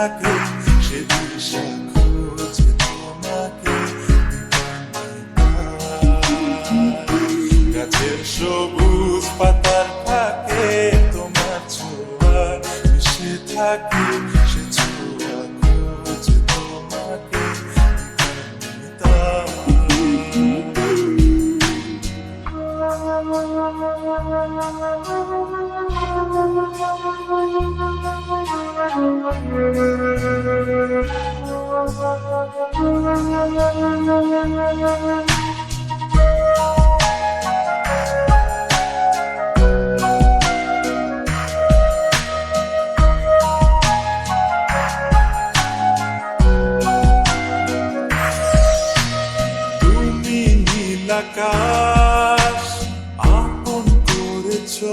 থাকে সে দিশা খুঁজে তোমাকে গাছের সবুজ পাতার থাকে তোমার ছোঁয়া মিশে থাকে সে ছোঁয়া খুঁজে তোমাকে তুমি নীল আকাশ আপন করেছো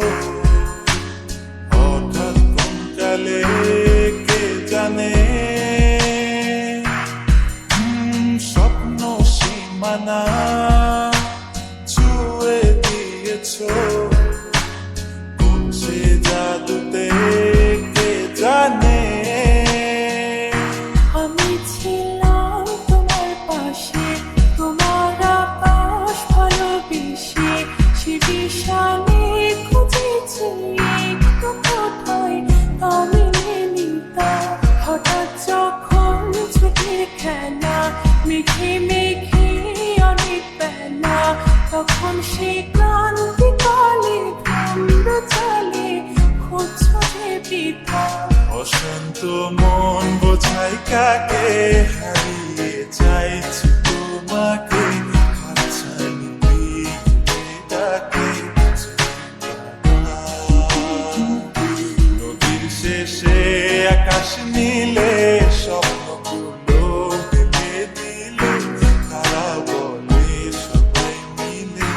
হঠাৎ কোন কালে কে জানে স্বপ্ন সীমানা ছুঁয়ে দিয়েছো কোন সে জাদুতে কে জানে আমি ছিলাম তোমার পাশে তোমার আকাশ ভালোবেসে সে বিশালে খুঁজেছি একটু কোথায় তা মেলেনি তা হঠাৎ যখন ছুটির খেলা মেঘে মেঘে অনেক বেলা তখন সে ক্লান্তি কালে ভ্রমর চলে খুঁজছো যে পিতা অশান্ত মন বোঝাই কাকে হারিয়ে চাইছি তোমাকে হাতছানি দিয়ে ডাকে নদীর শেষে আকাশ নীলে স্বপ্নগুলো দিলে দিলে তারা বলে সবাই মিলে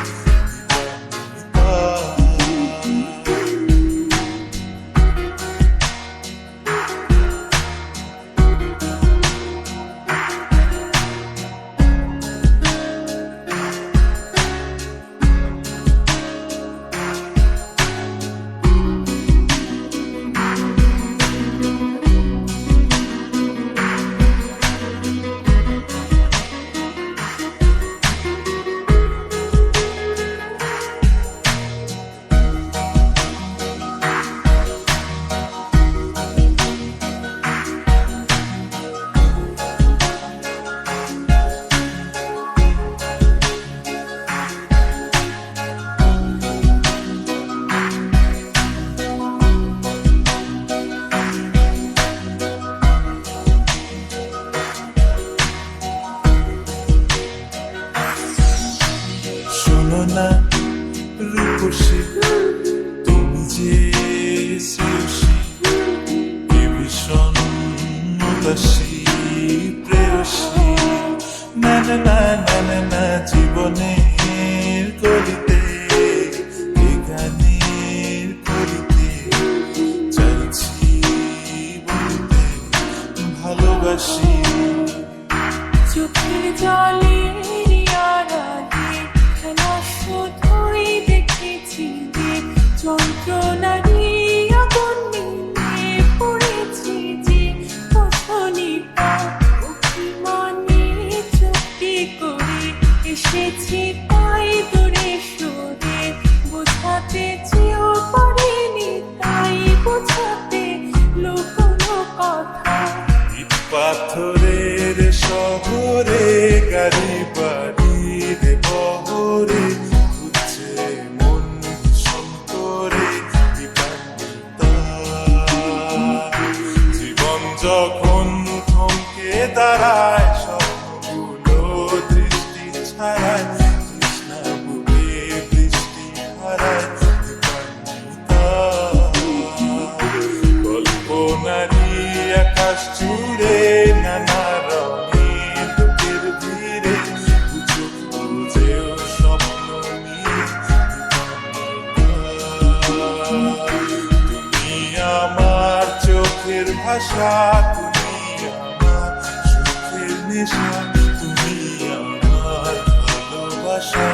শোনো না রূপসী তুমি যে শ্রেয়সী কে ভীষণ উদাসী প্রেয়সী না না না না না না জীবনের কলিতে এ গানের কলিতে চাইছি বলতে ভালোবাসি চোখের জলে শুধুই দেখেছি যে যন্ত্রণারই আগুন নিয়ে পড়েছি যে বোঝনি তা অভিমানে চুক্তি করে এসেছি তাই দূরে সরে বোঝাতে চেয়েও পারিনি তাই বোঝাতে লুকোনো কথা ইট পাথরের শহরে গাড়ি বাড়ির বহরে ঘুরছে মন ভীষণ করে জীবন যখন থমকে দাঁড়ায় স্বপ্নগুলো দৃষ্টি ছাড়ায় তৃষ্ণা বুকে বৃষ্টি হারায় কল্পনারি আকাশ জুড়ে নানা রঙের লোকের ভিড়ে বুঝেও স্বপ্ন নিয়ে তুমি আমার চোখের ভাষা তুমি আমার সুখের নেশা তুমি আমার ভালোবাসা